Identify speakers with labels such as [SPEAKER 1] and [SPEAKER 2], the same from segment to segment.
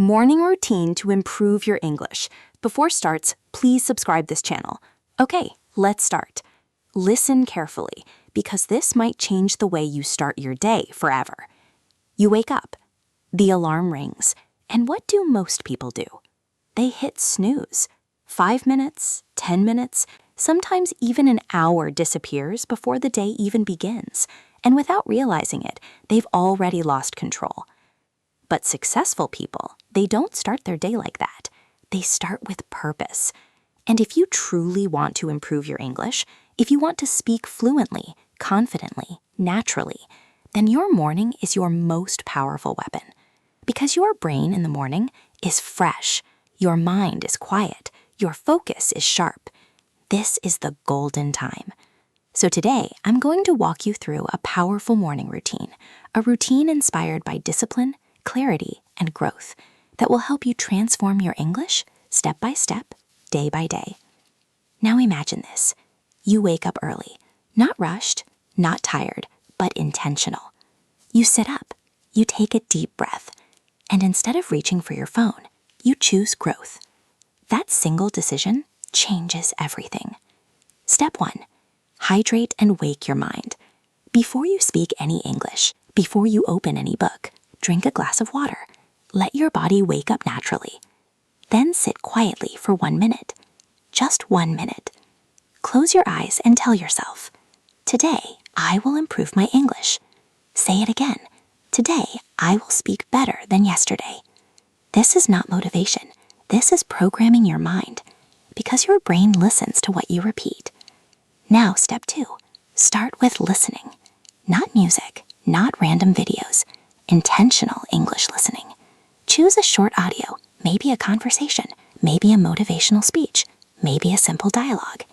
[SPEAKER 1] morning routine to improve your English. Before starts, please subscribe this channel. Okay, let's start. Listen carefully, because this might change the way you start your day forever. You wake up. The alarm rings. And what do most people do? They hit snooze. 5 minutes, 10 minutes, sometimes even an hour disappears before the day even begins. And without realizing it, they've already lost control. But successful people, they don't start their day like that. They start with purpose. And if you truly want to improve your English, if you want to speak fluently, confidently, naturally, then your morning is your most powerful weapon. Because your brain in the morning is fresh, your mind is quiet, your focus is sharp. This is the golden time. So today, I'm going to walk you through a powerful morning routine, a routine inspired by discipline, clarity, and growth that will help you transform your English step by step, day by day. Now imagine this. You wake up early, not rushed, not tired, but intentional. You sit up, you take a deep breath, and instead of reaching for your phone, you choose growth. That single decision changes everything. Step 1, hydrate and wake your mind. Before you speak any English, before you open any book, drink a glass of water. Let your body wake up naturally. Then sit quietly for 1 minute. Just 1 minute. Close your eyes and tell yourself, "Today, I will improve my English." Say it again. "Today, I will speak better than yesterday." This is not motivation. This is programming your mind, because your brain listens to what you repeat. Now, step 2, start with listening. Not music, not random videos. Intentional English listening. Choose a short audio, maybe a conversation, maybe a motivational speech, maybe a simple dialogue.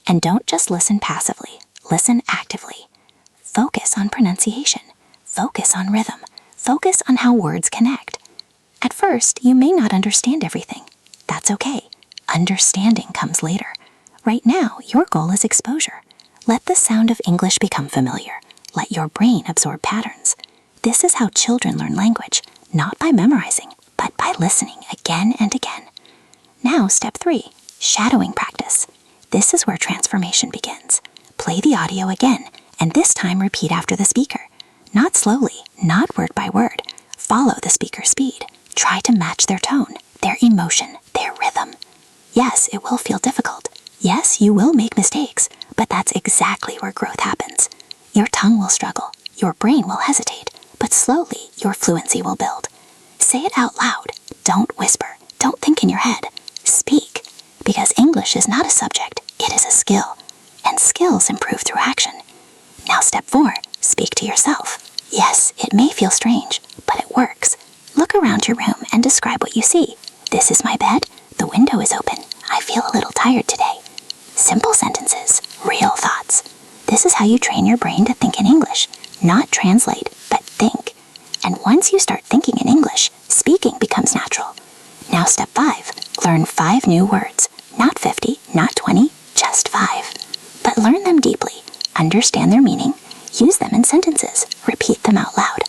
[SPEAKER 1] And don't just listen passively, listen actively. Focus on pronunciation, focus on rhythm, focus on how words connect. At first, you may not understand everything. That's okay. Understanding comes later. Right now, your goal is exposure. Let the sound of English become familiar. Let your brain absorb patterns. This is how children learn language, not by memorizing, but by listening again and again. Now, step 3, shadowing practice. This is where transformation begins. Play the audio again, and this time repeat after the speaker. Not slowly, not word by word. Follow the speaker's speed. Try to match their tone, their emotion, their rhythm. Yes, it will feel difficult. Yes, you will make mistakes, but that's exactly where growth happens. Your tongue will struggle, your brain will hesitate, but slowly your fluency will build. Say it out loud. Don't whisper. Don't think in your head. Speak, because English is not a subject, it is a skill, and skills improve through action. Now step 4, speak to yourself. Yes, it may feel strange, but it works. Look around your room and describe what you see. This is my bed. The window is open. I feel a little tired today. Simple sentences, real thoughts. This is how you train your brain to think in English. Not translate, but think. And once you start thinking in English, speaking becomes natural. Now step 5, learn 5 new words. Not 50, not 20, just 5. But learn them deeply. Understand their meaning. Use them in sentences. Repeat them out loud.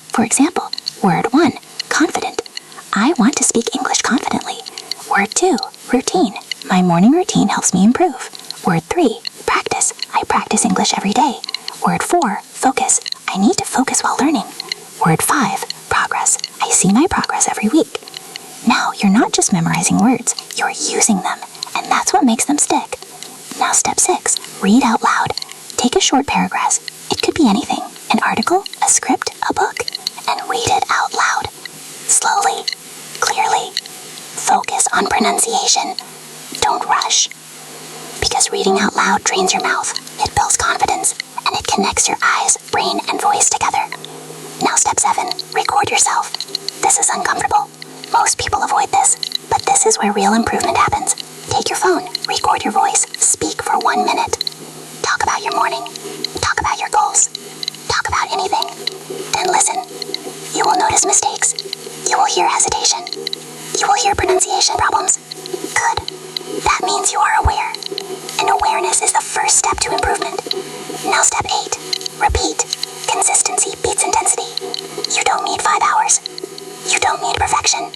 [SPEAKER 1] For example, word 1, confident. I want to speak English confidently. Word 2, routine. My morning routine helps me improve. Word 3, practice. I practice English every day. Word 4, focus. I need to focus while learning. Word 5, progress. I see my progress every week. Now, you're not just memorizing words, you're using them, and that's what makes them stick. Now step 6, read out loud. Take a short paragraph. It could be anything, an article, a script, a book, and read it out loud. Slowly, clearly. Focus on pronunciation. Don't rush. Because reading out loud trains your mouth, it builds confidence, and it connects your eyes, brain, and voice together. Now step 7, record yourself. This is uncomfortable. Most people avoid this, but this is where real improvement happens. Take your phone, record your voice, speak for 1 minute. Talk about your morning. Talk about your goals. Talk about anything. Then listen. You will notice mistakes. You will hear hesitation. You will hear pronunciation problems. Good. That means you are aware. And awareness is the first step to improvement. Now step 8, repeat. Consistency beats intensity. You don't need 5 hours. You don't need perfection.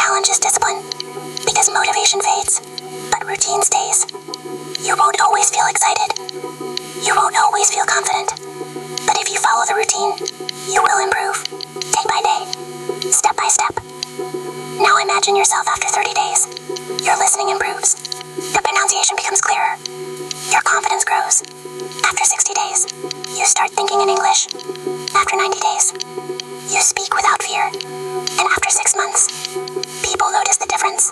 [SPEAKER 2] challenge is discipline, because motivation fades, but routine stays. You won't always feel excited. You won't always feel confident. But if you follow the routine, you will improve, day by day, step by step. Now imagine yourself after 30 days. Your listening improves. Your pronunciation becomes clearer. Your confidence grows. After 60 days, you start thinking in English. After 90 days, you speak without fear. And after 6 months, people notice the difference.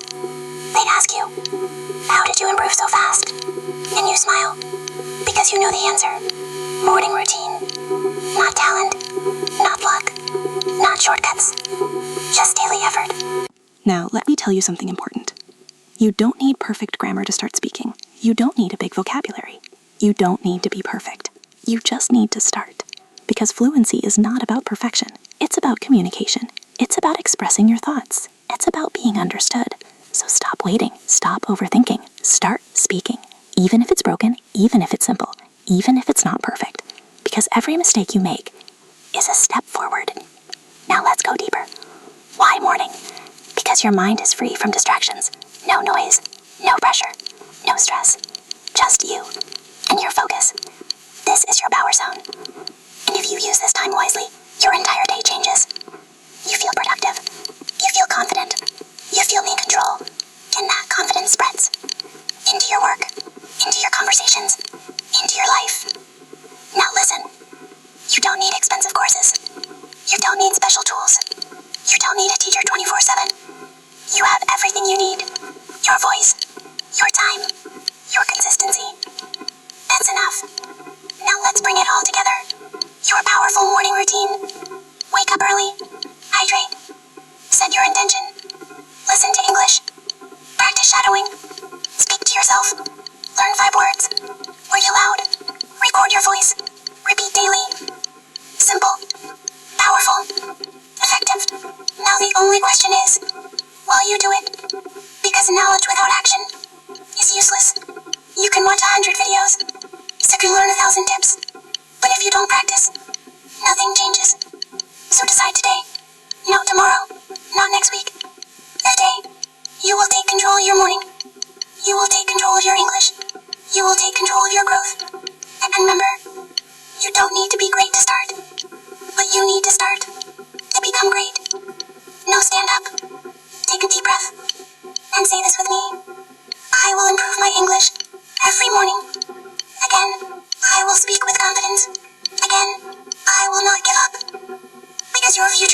[SPEAKER 2] They ask you, how did you improve so fast? And you smile, because you know the answer. Morning routine. Not talent, not luck, not shortcuts. Just daily effort.
[SPEAKER 1] Now, let me tell you something important. You don't need perfect grammar to start speaking. You don't need a big vocabulary. You don't need to be perfect. You just need to start. Because fluency is not about perfection. It's about communication. It's about expressing your thoughts. It's about being understood. So stop waiting. Stop overthinking. Start speaking. Even if it's broken, even if it's simple, even if it's not perfect. Because every mistake you make is a step forward. Now let's go deeper. Why morning? Because your mind is free from distractions. No noise, no pressure, no stress. Just you and your focus. This is your power zone. And if you use this time wisely, your entire day changes. You feel productive. You feel confident. You feel in control. And that confidence spreads into your work, into your conversations, into your life. Now listen. You don't need expensive courses. You don't need special tools. You don't need a teacher 24/7. You have everything you need. Your voice, your time, your consistency. That's enough. Now let's bring it all together. Your powerful morning routine. Wake up early. Hydrate. Set your intention. Listen to English. Practice shadowing. Speak to yourself. Learn 5 words. Read aloud. Record your voice. Repeat daily. Simple. Powerful. Effective. Now the only question is, will you do it? Because knowledge without action is useless. You can watch 100 videos, so can learn 1,000 tips. But if you don't practice, nothing changes. So decide today, not tomorrow, not next week. Today, you will take control of your morning. You will take control of your English. You will take control of your growth. And remember, you don't need to be great to start, but you need to start to become great. Now stand up, take a deep breath, and say this with me. I will improve my English every morning. Again, I will speak with confidence. Again, I will not give up. Because your future